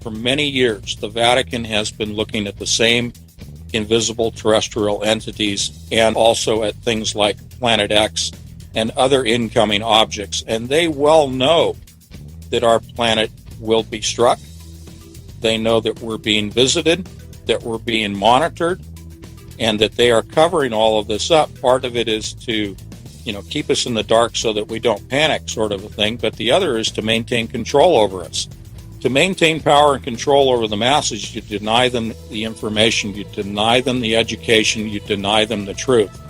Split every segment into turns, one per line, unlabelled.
For many years, the Vatican has been looking at the same invisible terrestrial entities and also at things like Planet X and other incoming objects. And they well know that our planet will be struck. They know that we're being visited, that we're being monitored, and that they are covering all of this up. Part of it is to, keep us in the dark so that we don't panic, sort of a thing. But the other is to maintain control over us. To maintain power and control over the masses, you deny them the information, you deny them the education, you deny them the truth.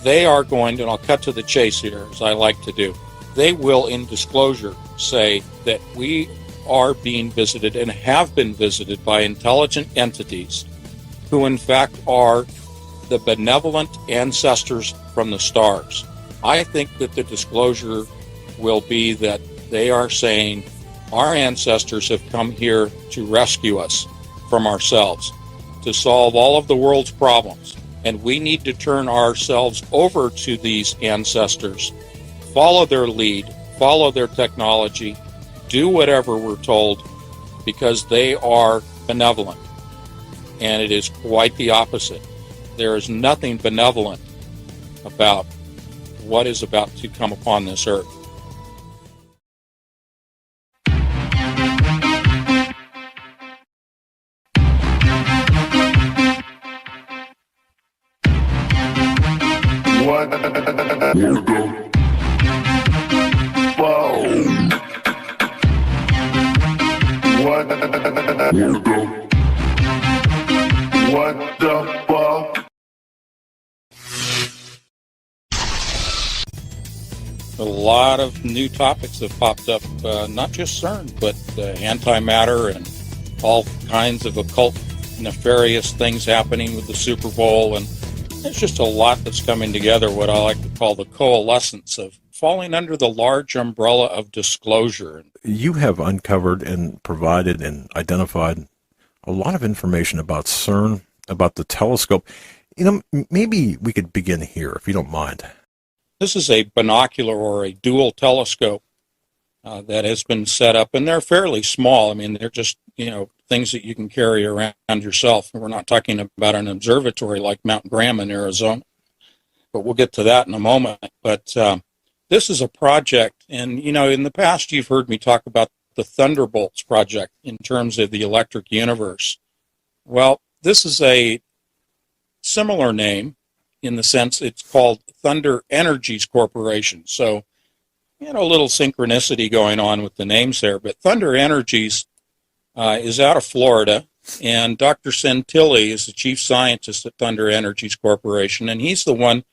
They are going to, and I'll cut to the chase here, as I like to do, they will, in disclosure, say that we are being visited and have been visited by intelligent entities who, in fact, are the benevolent ancestors from the stars. I think that the disclosure will be that they are saying our ancestors have come here to rescue us from ourselves, to solve all of the world's problems, and we need to turn ourselves over to these ancestors, follow their lead, follow their technology, do whatever we're told, because they are benevolent. And it is quite the opposite. There is nothing benevolent about what is about to come upon this earth. A lot of new topics have popped up, not just CERN, but antimatter and all kinds of occult, nefarious things happening with the Super Bowl. And there's just a lot that's coming together, what I like to call the coalescence of falling under the large umbrella of disclosure.
You have uncovered and provided and identified a lot of information about CERN, about the telescope. Maybe we could begin here, if you don't mind.
This is a binocular or a dual telescope that has been set up, and they're fairly small. I mean, they're just, things that you can carry around yourself. We're not talking about an observatory like Mount Graham in Arizona, but we'll get to that in a moment. But this is a project, and, in the past you've heard me talk about the Thunderbolts project in terms of the electric universe. Well, this is a similar name in the sense it's called Thunder Energies Corporation. So, a little synchronicity going on with the names there. But Thunder Energies is out of Florida, and Dr. Santilli is the chief scientist at Thunder Energies Corporation, and he's the one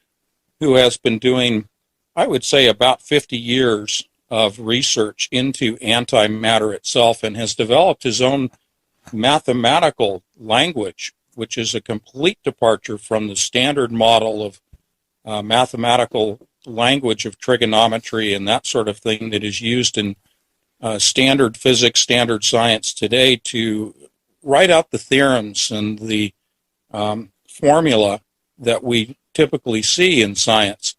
who has been doing, I would say, about 50 years of research into antimatter itself, and has developed his own mathematical language, which is a complete departure from the standard model of mathematical language of trigonometry and that sort of thing that is used in standard physics, standard science today to write out the theorems and the formula that we typically see in science.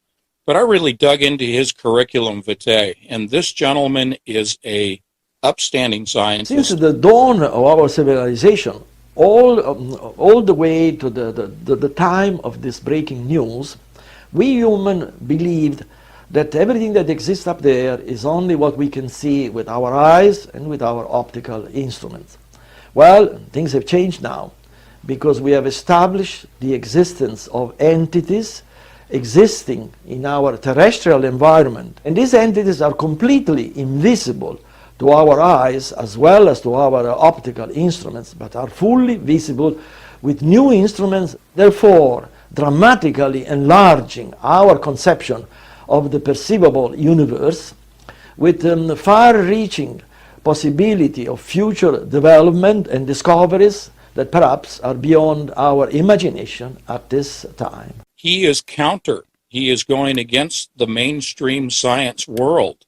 But I really dug into his curriculum vitae, and this gentleman is a upstanding scientist.
Since the dawn of our civilization, all the way to the time of this breaking news, we humans believed that everything that exists up there is only what we can see with our eyes and with our optical instruments. Well, things have changed now, because we have established the existence of entities existing in our terrestrial environment, and these entities are completely invisible to our eyes as well as to our optical instruments, but are fully visible with new instruments, therefore dramatically enlarging our conception of the perceivable universe, with far-reaching possibility of future development and discoveries that perhaps are beyond our imagination at this time.
He is counter. He is going against the mainstream science world.